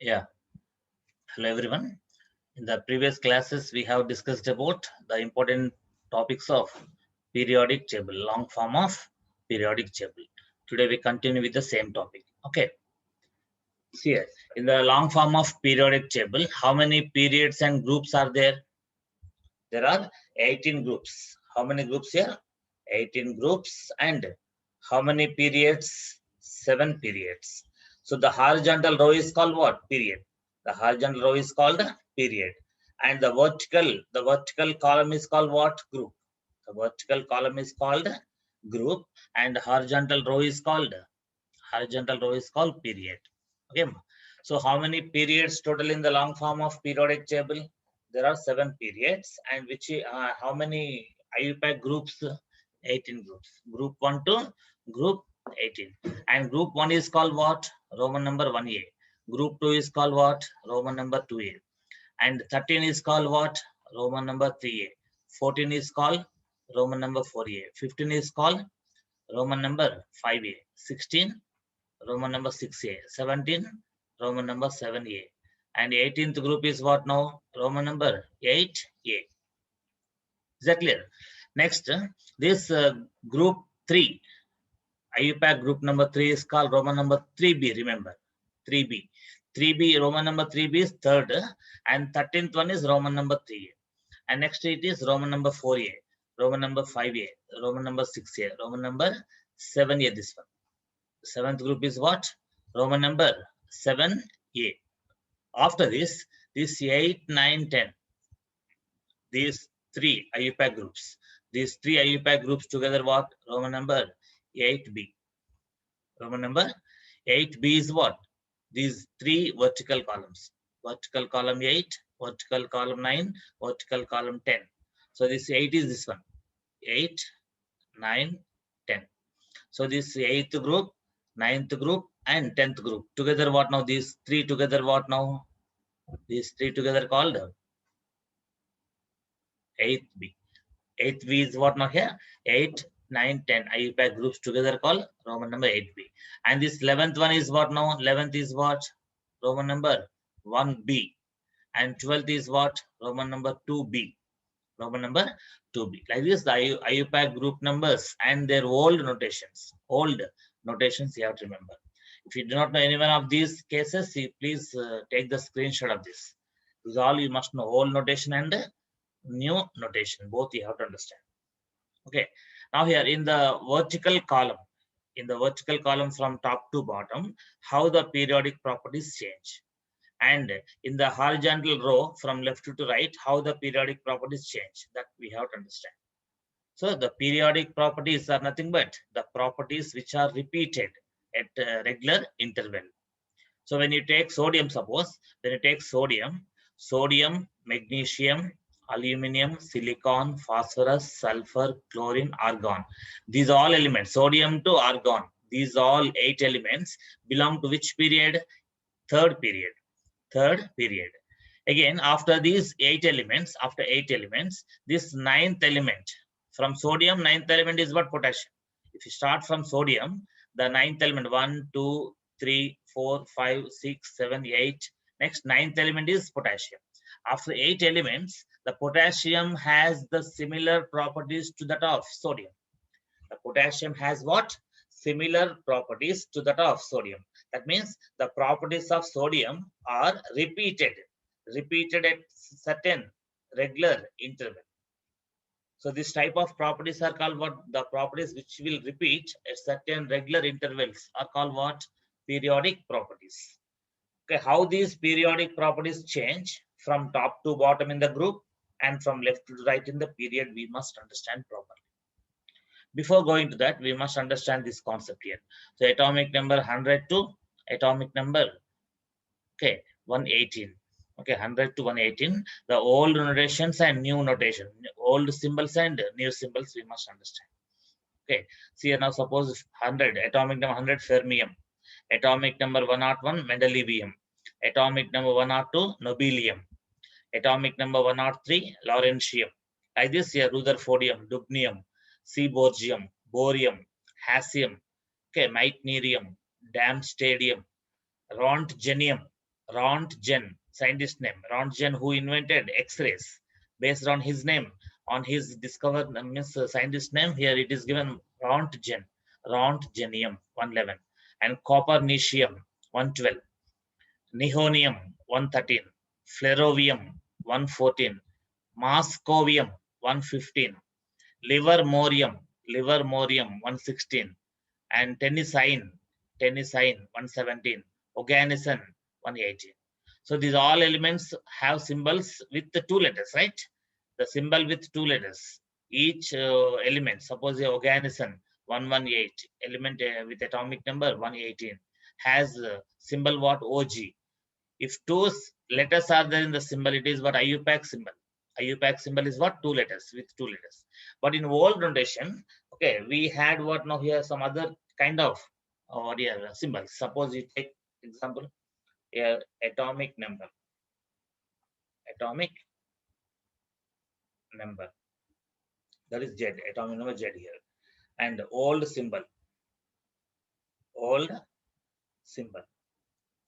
Yeah, hello everyone. In the previous classes, we have discussed about the important topics of periodic table, long form of periodic table. Today we continue with the same topic. Okay, see here, in the long form of periodic table, how many periods and groups are there? There are 18 groups. How many groups here? 18 groups. And how many periods? 7 periods. So the horizontal row is called what? Period. The horizontal row is called period. And the vertical column is called what? Group. The vertical column is called group, and horizontal row is called period. Okay. So how many periods total in the long form of periodic table? There are 7 periods, and how many IUPAC groups? 18 groups. Group 1 to group 18. And group 1 is called what? Roman number 1A. Group 2 is called what? Roman number 2A. And 13 is called what? Roman number 3A. 14 is called Roman number 4A. 15 is called Roman number 5A. 16 Roman number 6A. 17 Roman number 7A. And 18th group is what now? Roman number 8A. Is that clear? Next, this group 3, IUPAC group number 3 is called Roman number 3B. Remember, 3B. 3B, Roman number 3B is third, and 13th one is Roman number 3A. And next it is Roman number 4A, Roman number 5A, Roman number 6A, Roman number 7A. This one. Seventh group is what? Roman number 7A. After this 8, 9, 10. These 3 IUPAC groups. These 3 IUPAC groups together what? Roman number 8B. Roman number 8B is what? These 3 vertical columns. Vertical column 8, vertical column 9, vertical column 10. So this 8 is this one. 8, 9, 10. So this 8th group, 9th group, and 10th group. Together what now? These 3 together what now? These 3 together called 8th B. 8th B is what now here? 8, 9, 10 IUPAC groups together called Roman number 8B. And this 11th one is what now? 11th is what? Roman number 1B. And 12th is what? Roman number 2B. Roman number 2B. Like this, the IUPAC group numbers and their old notations. Old notations you have to remember. If you do not know any one of these cases, please take the screenshot of this. Because all you must know old notation and new notation. Both you have to understand. Okay. Now here in the vertical column from top to bottom, how the periodic properties change. And in the horizontal row from left to right, how the periodic properties change. That we have to understand. So the periodic properties are nothing but the properties which are repeated at regular interval. So when you take sodium, suppose, when you take sodium, magnesium, aluminum, silicon, phosphorus, sulfur, chlorine, argon. These all elements, sodium to argon, these all 8 elements belong to which period? Third period. Again, after these 8 elements, this 9th element, from sodium, 9th element is what? Potassium. If you start from sodium, the 9th element, 1, 2, 3, 4, 5, 6, 7, 8. Next, 9th element is potassium. After 8 elements, the potassium has the similar properties to that of sodium. The potassium has what? Similar properties to that of sodium. That means the properties of sodium are repeated at certain regular interval. So this type of properties are called what? The properties which will repeat at certain regular intervals are called what? Periodic properties. Okay, how these periodic properties change from top to bottom in the group and from left to right in the period, we must understand properly. Before going to that, we must understand this concept here. So atomic number 100 to atomic number 118. 100 to 118. The old notations and new notation, old symbols and new symbols we must understand. Okay, see here now, suppose 100, atomic number 100 fermium, atomic number 101 mendelevium, atomic number 102 nobelium, atomic number 103 lawrencium. Like this here, rutherfordium, dubnium, seaborgium, borium, hassium, meitnerium, damstadium, roentgenium, Röntgen, scientist name. Röntgen, who invented X-rays, based on his name, on his discovered means scientist name. Here it is given Röntgen, Röntgenium 111, and Copernicium 112, Nihonium 113, Flerovium 114, Moscovium 115, Livermorium 116, and Tennessine 117, Oganesson 118. So these all elements have symbols with the two letters, right? The symbol with two letters. Each element, suppose the Oganesson 118, element with atomic number 118, has symbol what? OG. If two letters are there in the symbol, it is what? IUPAC symbol. IUPAC symbol is what? Two letters, with two letters. But in old notation, okay, we had what now here, some other kind of symbols. Suppose you take example here, atomic number. That is Z, atomic number Z here. And old symbol.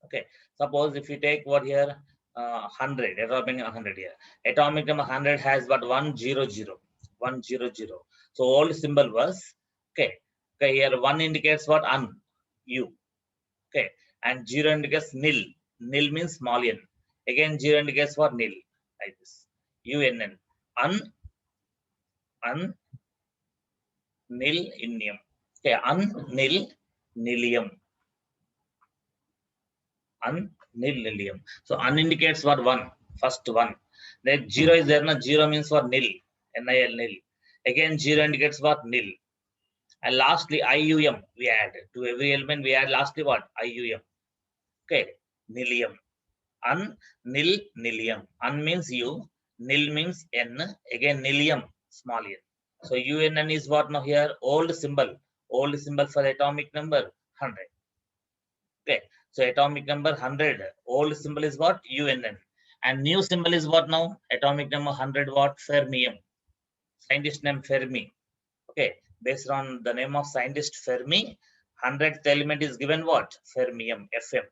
Okay, suppose if you take what here, 100, atomic number 100 here. Atomic number 100 has what? 100. So old symbol was, okay, here 1 indicates what? U. Okay, and 0 indicates nil. Nil means small n. Again 0 indicates what? Nil, like this. UNN. Nil indium. Okay, nilium. Nilium. So un indicates what? 1. First 1. Then 0 is there. 0 means what? Nil. NIL, nil. Again 0 indicates what? Nil. And lastly IUM we add. To every element we add lastly what? IUM. Okay, nilium. Nilium. Un means U. Nil means N. Again nilium, small n. So UNN is what now here? Old symbol. Old symbol for atomic number 100. Okay, so atomic number 100. Old symbol is what? UNN. And new symbol is what now? Atomic number 100 what? Fermium. Scientist name Fermi. Okay, based on the name of scientist Fermi, 100th element is given what? Fermium. FM.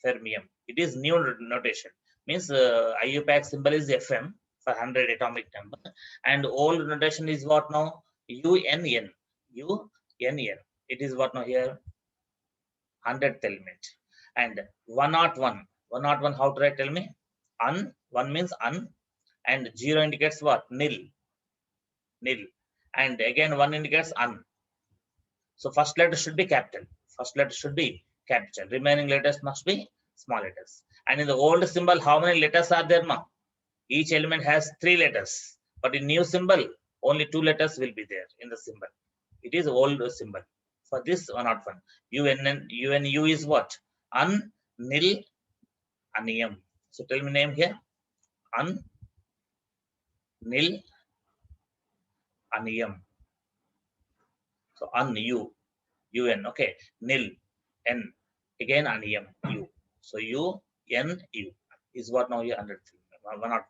Fermium. It is new notation. Means IUPAC symbol is FM for 100 atomic number. And old notation is what now? UNN. UNN. It is what now here? 100th element. And 101. 101, how to write? Tell me. 1 means un. And 0 indicates what? Nil. And again 1 indicates un. So first letter should be capital. Remaining letters must be small letters. And in the old symbol, how many letters are there now? Each element has 3 letters. But in new symbol, only 2 letters will be there in the symbol. It is old symbol. For this 101. UNU is what? Anium. So tell me name here. Anium. So UN. Okay. Nil. N. Again anium. U. So UNU is what now here 101.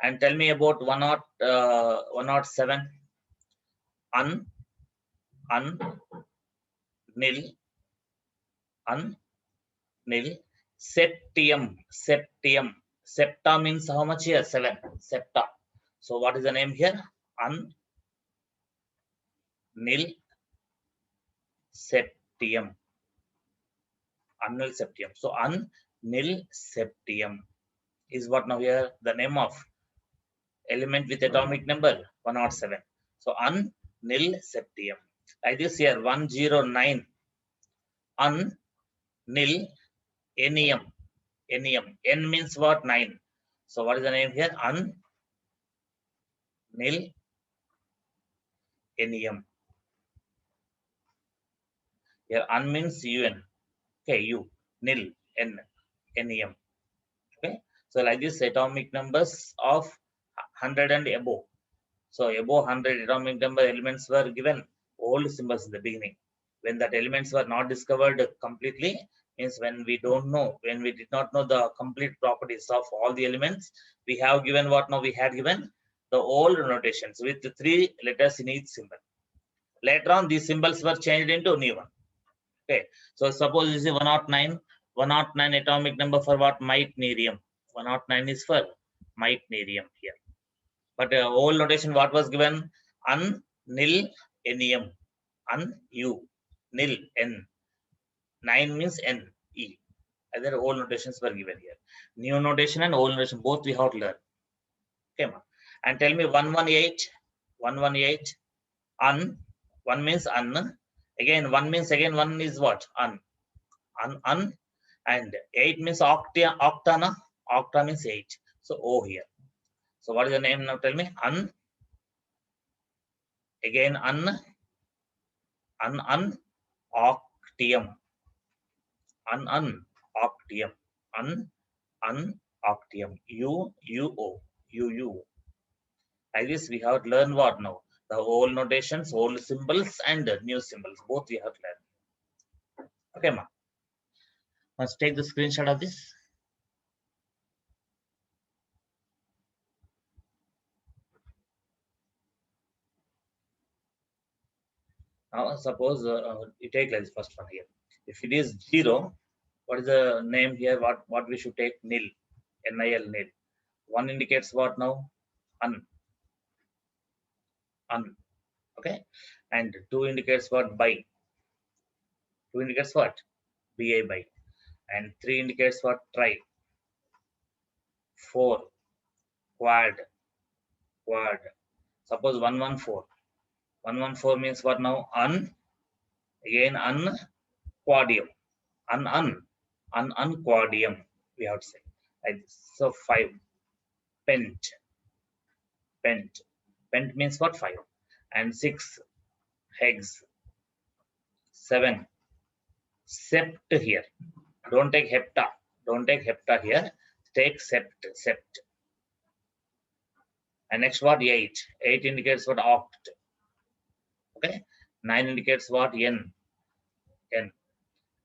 And tell me about 107. Nil. Septium. Septa means how much here? 7. Septa. So what is the name here? Nil septium. Unnil septium. So nil septium is what now here? The name of element with atomic number 107. So nil septium. Like this here 109. Nil enium. N means what? 9. So what is the name here? Nil enium. Here un means UN. Okay, U. Nil. N. Enium. Okay. So like this atomic numbers of 100 and above. So above 100 atomic number elements were given old symbols in the beginning. When that elements were not discovered completely, means when we did not know the complete properties of all the elements, we have given what now? We had given the old notations with the 3 letters in each symbol. Later on, these symbols were changed into new one. Okay, so suppose this is 109. 109 atomic number for what? Meitnerium. 109 is for meitnerium here. But old notation, what was given? Un, nil, enium. Un, u, nil, n. 9 means n, e. Other old notations were given here. New notation and old notation, both we have to learn. Okay, ma. And tell me 118, 118, un, 1 means un. Again, 1 means, again, 1 is what? Un, un, and 8 means octana, octa means 8. So O here. So what is the name now? Tell me. Un, again, un, octium. Octium. Octium. U-O. Like this, we have to learn what now? The old notations, old symbols, and new symbols. Both we have to learn. Okay, ma. Let's take the screenshot of this. Now, suppose you take like this first one here. If it is 0, what is the name here? What we should take? Nil. Nil, nil. 1 indicates what now? Un. Okay. And 2 indicates what? By. 2 indicates what? Bi, by. And 3 indicates what? Tri. 4. Quad. Suppose 114. 114 means what now? Un. Again, unquadium. Unquadium. We have to say. Like this. So 5. Pent. Pent means what? 5. And 6. Hex. 7. Sept here. Don't take hepta. Here. Take sept. And next what? 8. 8 indicates what? Oct. Okay. 9 indicates what? N.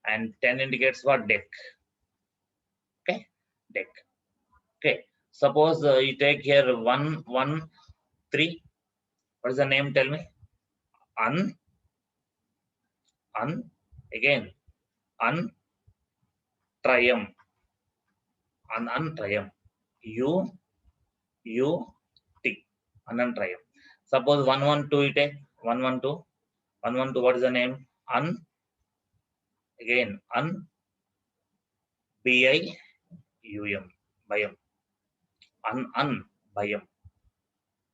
And 10 indicates what? Dec. Okay. Dec. Okay. Suppose you take here 1, 1, 3. What is the name? Tell me. Un. Again. Trium. Trium. T. Trium. Suppose 112 you take. 112. 112. What is the name? Again. Bium. Bium. Bium.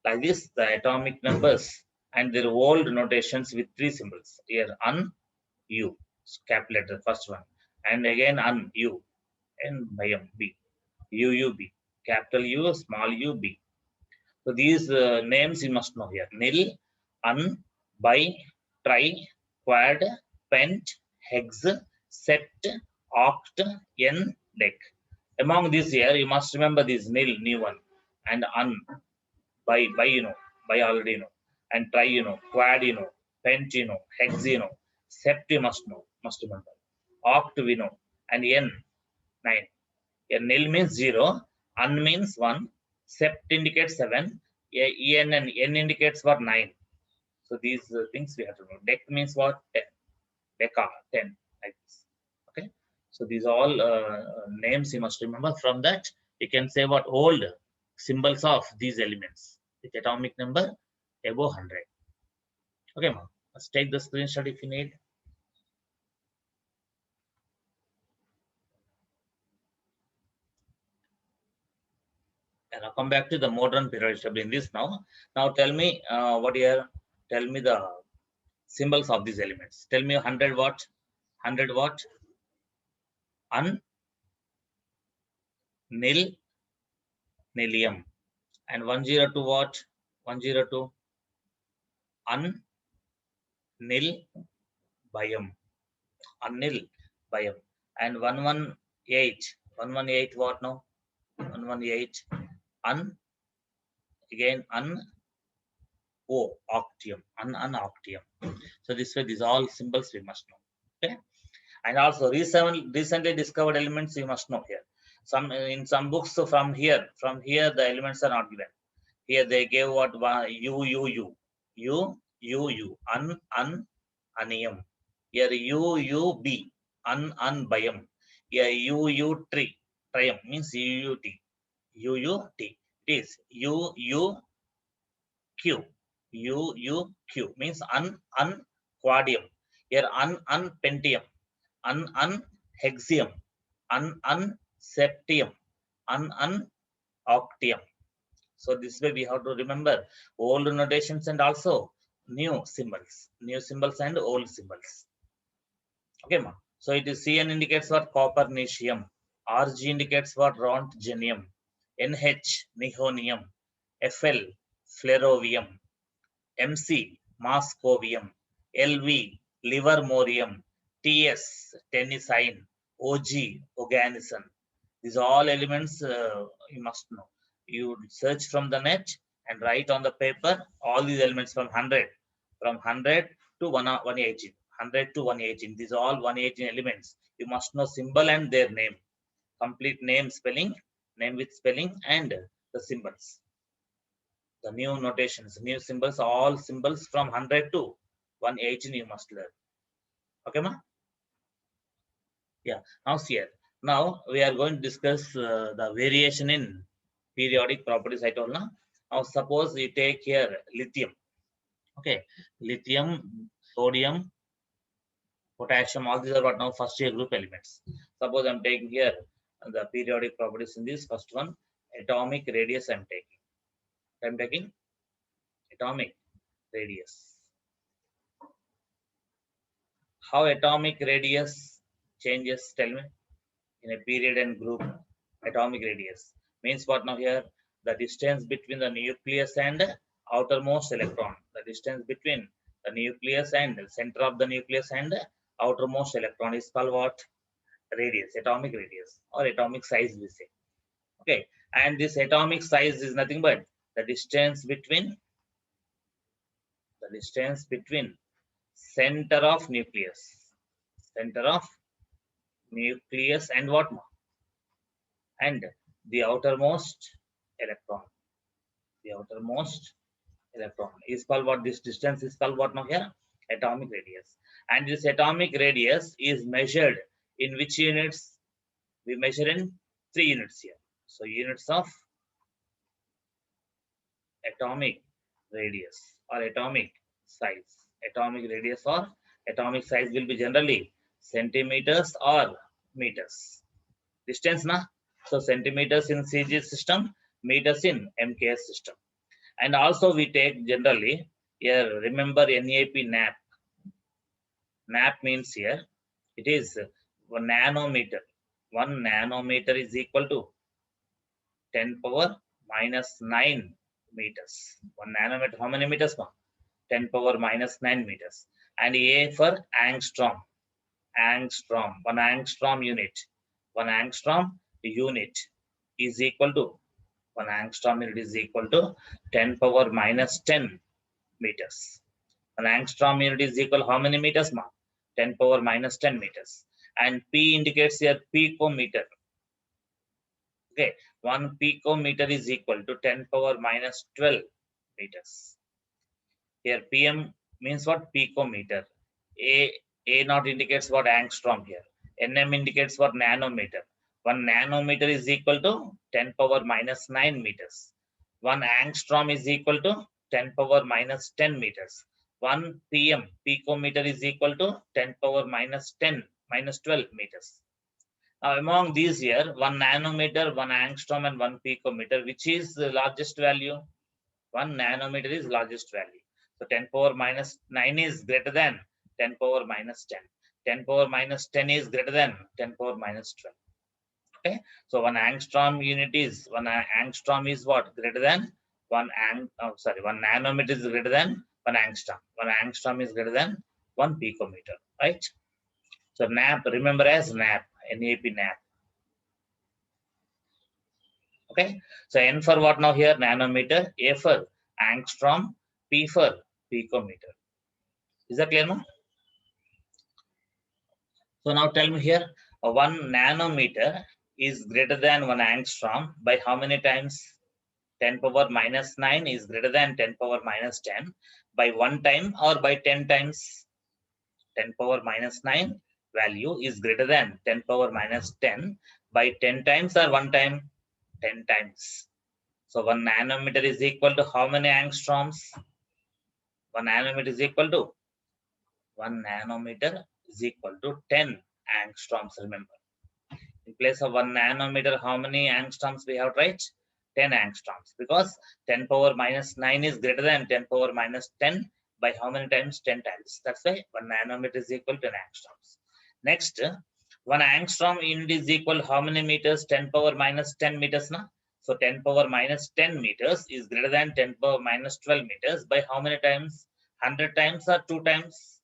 Like this, the atomic numbers and their old notations with 3 symbols. Here, U, capital letter, first one. And again, U, and bium, B, UUB, capital U, small u, B. So these names you must know here. Nil, bi, tri, quad, pent, hex, sept, oct, n, dec. Among these here, you must remember this nil, new one, and by you know, by already you know, and try you know, quad you know, pent you know, hex you know, sept you must know, must remember, oct we know, and n 9. Nil means 0, un means 1, sept indicates 7, en and n indicates what? 9. So these things we have to know. Dec means what? 10. Deca 10, like this. Okay. So these are all names you must remember. From that you can say what old symbols of these elements with atomic number above 100. Okay, ma. Let's take the screenshot if you need. And I'll come back to the modern periodic table in this now. Now tell me what here. Tell me the symbols of these elements. Tell me 100 watt. 100 watt. Nil. Nilium. And 102 watt. 102. Nil. Bium. Nil. Bium. And 118. 118 watt now. 118. Again octium. Octium. So this way, these are all symbols we must know. Okay. And also recently discovered elements you must know here. In some books from here the elements are not given. Here they gave what? U, anium. Here UUB, unbium. a UU tree. Triumph means UUT. UUT. It is UUQ. UUQ means unquadium. Here unpentium. Unhexium. Unseptium. Unoctium. So this way we have to remember old notations and also new symbols and old symbols. Okay, ma. So it is Cn indicates what copernicium, Rg indicates what roentgenium, NH nihonium, Fl flerovium, Mc moscovium, Lv livermorium, Ts tennessine, Og oganesson. These all elements you must know. You search from the net and write on the paper all these elements from 100 to 118. 100 to 118. These are all 118 elements. You must know symbol and their name. Complete name spelling, name with spelling, and the symbols. The new notations, new symbols, all symbols from 100 to 118 you must learn. Okay, ma? Yeah. Now here. Now we are going to discuss the variation in periodic properties I told now. Now suppose you take here lithium. Okay, lithium, sodium, potassium, all these are what now first year group elements. Suppose I'm taking here the periodic properties in this first one, atomic radius I'm taking atomic radius. How atomic radius changes, tell me, in a period and group. Atomic radius means what now here? The distance between the nucleus and outermost electron. The distance between the nucleus and the center of the nucleus and outermost electron is called what? Radius, atomic radius, or atomic size we say. Okay, and this atomic size is nothing but the distance between center of nucleus and what more? And the outermost electron. The outermost electron is called what? This distance is called what now here? Atomic radius. And this atomic radius is measured in which units? We measure in 3 units here. So units of atomic radius or atomic size. Atomic radius or atomic size will be generally centimeters or meters. Distance na? So centimeters in CG system, meters in MKS system. And also we take generally here, remember NAP NAP. NAP means here it is 1 nanometer. 1 nanometer is equal to 10 power minus 9 meters. 1 nanometer, how many meters? 10 power minus 9 meters. And A for angstrom. Angstrom, 1 angstrom unit. 1 angstrom unit is equal to 1 angstrom unit is equal to 10 power minus 10 meters. 1 angstrom unit is equal how many meters? 10 power minus 10 meters. And P indicates here picometer. Okay, 1 picometer is equal to 10 power minus 12 meters. Here PM means what? Picometer. A naught indicates what? Angstrom here. NM indicates what? Nanometer. 1 nanometer is equal to 10 power minus 9 meters. 1 angstrom is equal to 10 power minus 10 meters. 1 PM, picometer is equal to 10 power minus 10, minus 12 meters. Now among these here, 1 nanometer, 1 angstrom and 1 picometer, which is the largest value? 1 nanometer is largest value. So 10 power minus 9 is greater than 10 power minus 10. 10 power minus 10 is greater than 10 power minus 12. Okay, so 1 angstrom unit is 1 angstrom is what? Greater than 1 nanometer is greater than 1 angstrom. 1 angstrom is greater than 1 picometer, right? So NAP, remember as NAP, NAP NAP. Okay, so N for what now here? Nanometer, A for angstrom, P for picometer. Is that clear now? So now tell me here, 1 nanometer is greater than 1 angstrom by how many times? 10 power minus 9 is greater than 10 power minus 10 by 1 time or by 10 times? 10 power minus 9 value is greater than 10 power minus 10 by 10 times or 1 time? 10 times. So 1 nanometer is equal to how many angstroms? 1 nanometer is equal to 1 nanometer is equal to 10 angstroms. Remember, in place of 1 nanometer, how many angstroms we have to write? 10 angstroms, because 10 power minus 9 is greater than 10 power minus 10 by how many times? 10 times. That's why 1 nanometer is equal to 10 angstroms. Next, 1 angstrom unit is equal how many meters? 10 power minus 10 meters. Na? So 10 power minus 10 meters is greater than 10 power minus 12 meters by how many times? 100 times or 2 times?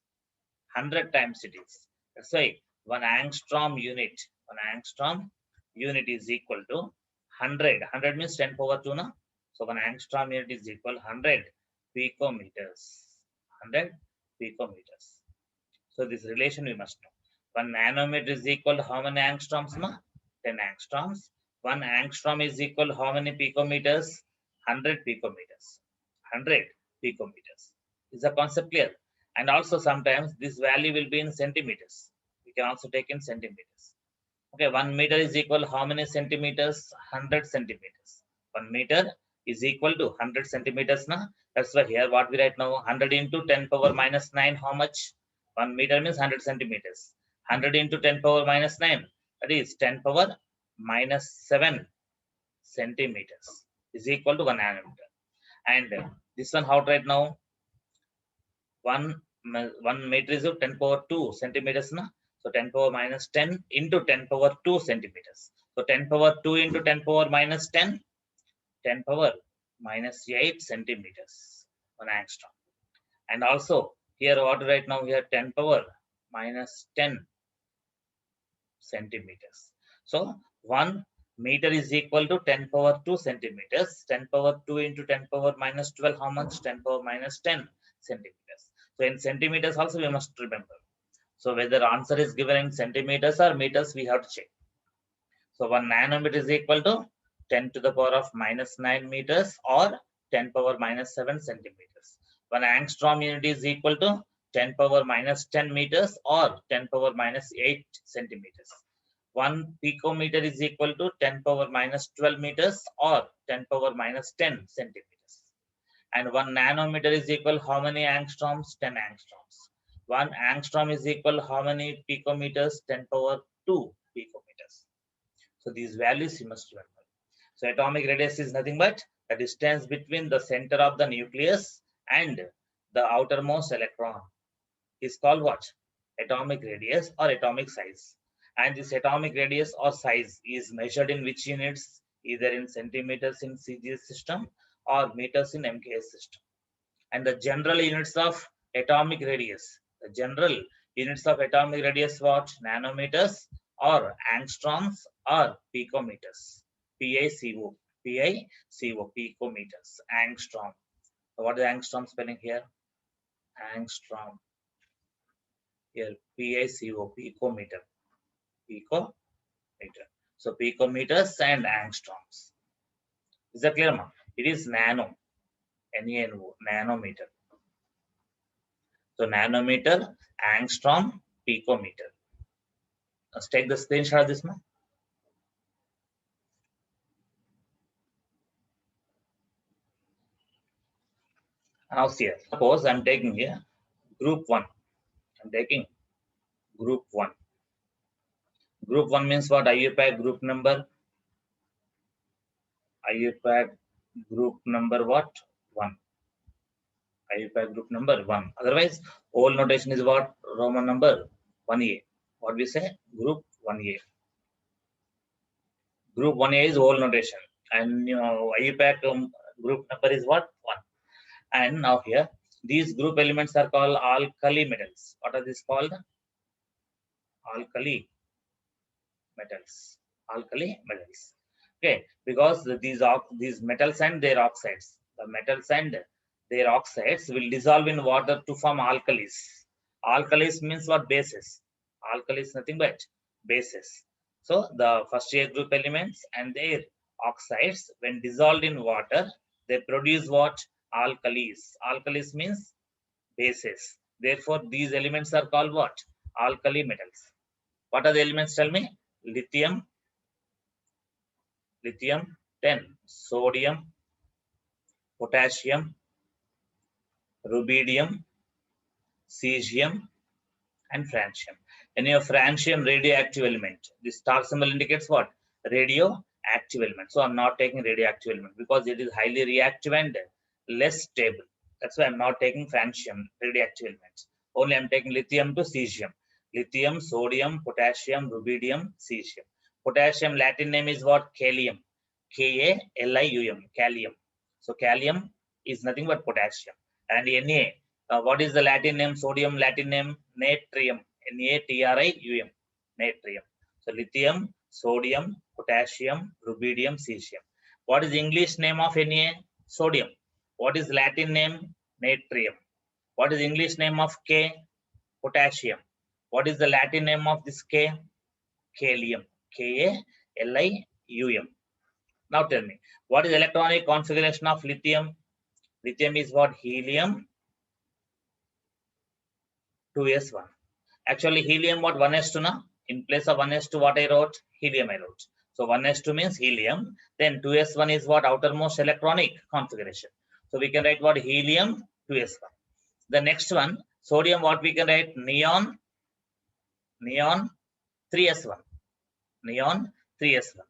100 times it is. That's why 1 angstrom unit is equal to 100. 100 means 10 power 2. Na? So 1 angstrom unit is equal 100 picometers. 100 picometers. So this relation we must know. 1 nanometer is equal to how many angstroms? Na? 10 angstroms. 1 angstrom is equal to how many picometers? 100 picometers. 100 picometers. Is the concept clear? And also sometimes this value will be in centimeters. We can also take in centimeters. Okay, 1 meter is equal to how many centimeters? 100 centimeters. 1 meter is equal to 100 centimeters. Na? That's why here what we write now, 100 into 10 power minus 9, how much? 1 meter means 100 centimeters. 100 into 10 power minus 9, that is 10 power minus 7 centimeters is equal to 1 nanometer. And this one how to write now? 1 meter is 10 power 2 centimeters. Na? So 10 power minus 10 into 10 power 2 centimeters. So 10 power 2 into 10 power minus 10, 10 power minus 8 centimeters, 1 angstrom. And also here what to write now? Here 10 power minus 10 centimeters. So 1 meter is equal to 10 power 2 centimeters. 10 power 2 into 10 power minus 12, how much? 10 power minus 10 centimeters. So in centimeters also we must remember. So whether answer is given in centimeters or meters, we have to check. So 1 nanometer is equal to 10 to the power of minus 9 meters or 10 power minus 7 centimeters. 1 angstrom unit is equal to 10 power minus 10 meters or 10 power minus 8 centimeters. 1 picometer is equal to 10 power minus 12 meters or 10 power minus 10 centimeters. And 1 nanometer is equal how many angstroms? 10 angstroms. 1 angstrom is equal how many picometers? 10 power 2 picometers. So these values you must remember. So atomic radius is nothing but the distance between the center of the nucleus and the outermost electron is called what? Atomic radius or atomic size. And this atomic radius or size is measured in which units? Either in centimeters in CGS system or meters in MKS system. And the general units of atomic radius, the general units of atomic radius what? Nanometers or angstroms or picometers. PiCO, picometers, angstrom. So what is angstrom spelling here? Angstrom. Here, PiCO, picometer. Picometer. So picometers and angstroms. Is that clear, ma? It is nano, N-A-N-O, nanometer. So nanometer, angstrom, picometer. Let's take the screenshot of this, ma. Now see here. Suppose I'm taking here group 1. I'm taking group 1. Group 1 means what? IUPAC group number. IUPAC group number what? 1. IUPAC group number 1. Otherwise, old notation is what? Roman number 1A. What we say? Group 1A. Group 1A is old notation. And IUPAC group number is what? 1. And now here, these group elements are called alkali metals. What are these called? Alkali metals. Alkali metals. Okay, because these metals and their oxides, the metals and their oxides will dissolve in water to form alkalis. Alkalis means what? Bases. Alkalis nothing but bases. So the first year group elements and their oxides, when dissolved in water, they produce what? Alkalis. Alkalis means bases. Therefore, these elements are called what? Alkali metals. What are the elements? Tell me. Lithium, 10, sodium, potassium, rubidium, cesium, and francium. Any of francium, radioactive element. This star symbol indicates what? Radioactive element. So I'm not taking radioactive element because it is highly reactive and less stable. That's why I'm not taking francium, radioactive elements. Only I'm taking lithium to cesium. Lithium, sodium, potassium, rubidium, cesium. Potassium Latin name is what? Kalium. K-A-L-I-U-M. Kalium. So kalium is nothing but potassium. And Na. What is the Latin name? Sodium Latin name? Natrium. Natrium. Natrium. So lithium, sodium, potassium, rubidium, cesium. What is the English name of Na? Sodium. What is Latin name? Natrium. What is English name of K? Potassium. What is the Latin name of this K? Kalium. K-A-L-I-U-M. Now tell me, what is electronic configuration of lithium? Lithium is what? Helium 2s1. Actually, helium what? 1s2 now. In place of 1s2, what I wrote? Helium I wrote. So 1s2 means helium. Then 2s1 is what? Outermost electronic configuration. So we can write what? Helium 2s1. The next one, sodium, what we can write? Neon 3s1. Neon 3s1.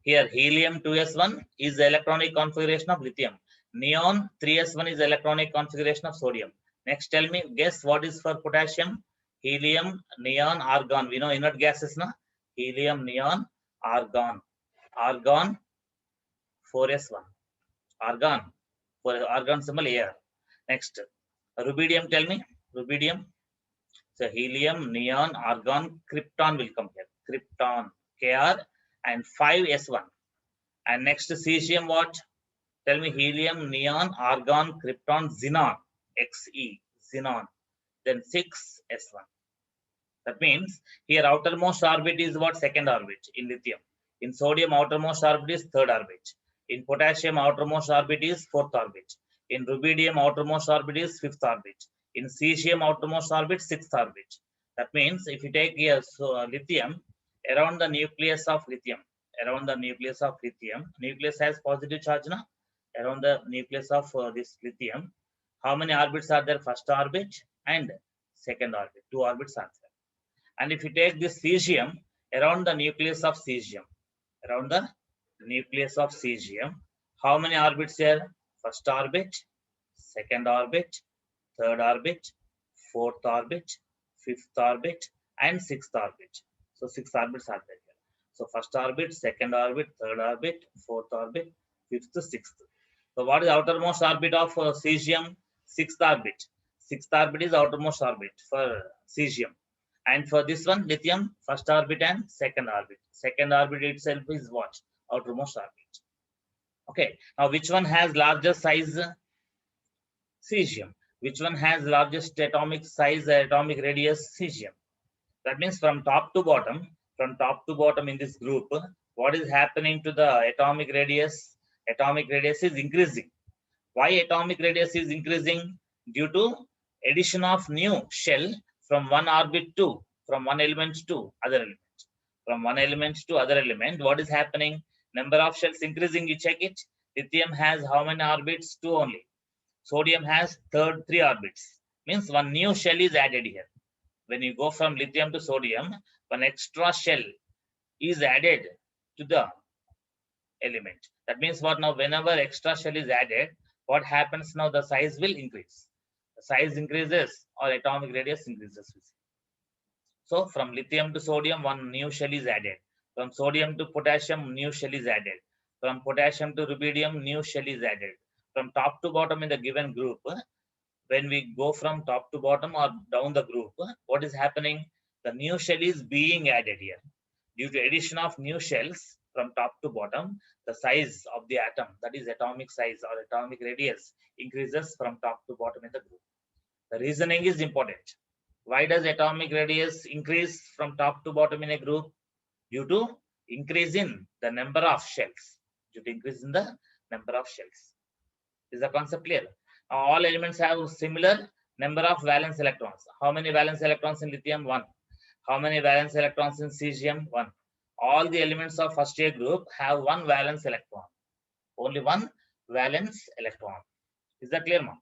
Here helium 2s1 is the electronic configuration of lithium. Neon 3s1 is the electronic configuration of sodium. Next, tell me, guess what is for potassium? Helium, neon, argon. We know inert gases, na? Helium, neon, argon. Argon 4s1. Argon. For argon symbol air. Next, rubidium, tell me. Rubidium. So helium, neon, argon, krypton will come here. Krypton, Kr, and 5s1. And next cesium, what? Tell me. Helium, neon, argon, krypton, xenon, Xe, xenon. Then 6s1. That means here outermost orbit is what? Second orbit in lithium. In sodium, outermost orbit is third orbit. In potassium, outermost orbit is fourth orbit. In rubidium, outermost orbit is fifth orbit. In cesium, outermost orbit, sixth orbit. That means if you take here lithium, around the nucleus of lithium, nucleus has positive charge, na? Around the nucleus of this lithium, how many orbits are there? First orbit and second orbit. 2 orbits are there. And if you take this cesium, around the nucleus of cesium, how many orbits here? First orbit, second orbit, third orbit, fourth orbit, fifth orbit, and sixth orbit. So 6 orbits are there. So first orbit, second orbit, third orbit, fourth orbit, fifth, sixth. So what is outermost orbit of cesium? Sixth orbit. Sixth orbit is outermost orbit for cesium. And for this one, lithium, first orbit and second orbit. Second orbit itself is what? Outermost orbit. Okay. Now, which one has larger size? Cesium. Which one has largest atomic size, atomic radius? Cesium. That means from top to bottom in this group, what is happening to the atomic radius? Atomic radius is increasing. Why atomic radius is increasing? Due to addition of new shell from one orbit to, from one element to other element. From one element to other element, what is happening? Number of shells increasing, you check it. Lithium has how many orbits? 2 only. Sodium has 3 orbits. Means one new shell is added here. When you go from lithium to sodium, one extra shell is added to the element. That means what? Now whenever extra shell is added, what happens now? The size will increase. The size increases or atomic radius increases. So from lithium to sodium, one new shell is added. From sodium to potassium, new shell is added. From potassium to rubidium, new shell is added. From top to bottom in the given group, when we go from top to bottom or down the group, what is happening? The new shell is being added here. Due to addition of new shells from top to bottom, the size of the atom, that is atomic size or atomic radius, increases from top to bottom in the group. The reasoning is important. Why does atomic radius increase from top to bottom in a group? Due to increase in the number of shells. Is the concept clear? All elements have similar number of valence electrons. How many valence electrons in lithium? 1. How many valence electrons in cesium? 1. All the elements of first year group have one valence electron. Only one valence electron. Is that clear, ma'am?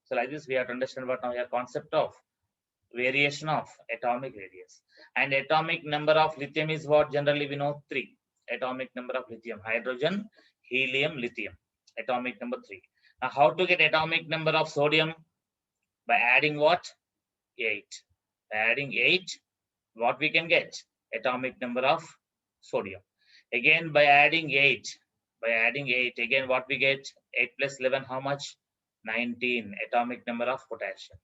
So like this, we have to understand what now your concept of variation of atomic radius. And atomic number of lithium is what generally we know 3. Atomic number of lithium, hydrogen, helium, lithium. Atomic number 3. Now how to get atomic number of sodium? By adding what? 8. By adding 8, what we can get? Atomic number of sodium. Again by adding 8. By adding 8, again what we get? 8 plus 11, how much? 19. Atomic number of potassium.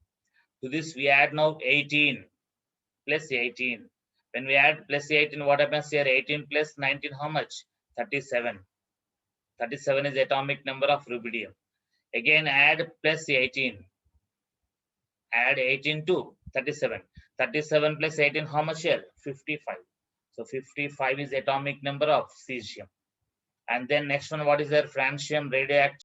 To this we add now 18 plus 18. When we add plus 18, what happens here? 18 plus 19, how much? 37. 37 is atomic number of rubidium. Again add plus 18. Add 18 to 37. 37 plus 18, how much here? 55. So 55 is atomic number of cesium. And then next one, what is there? Francium, radioactive.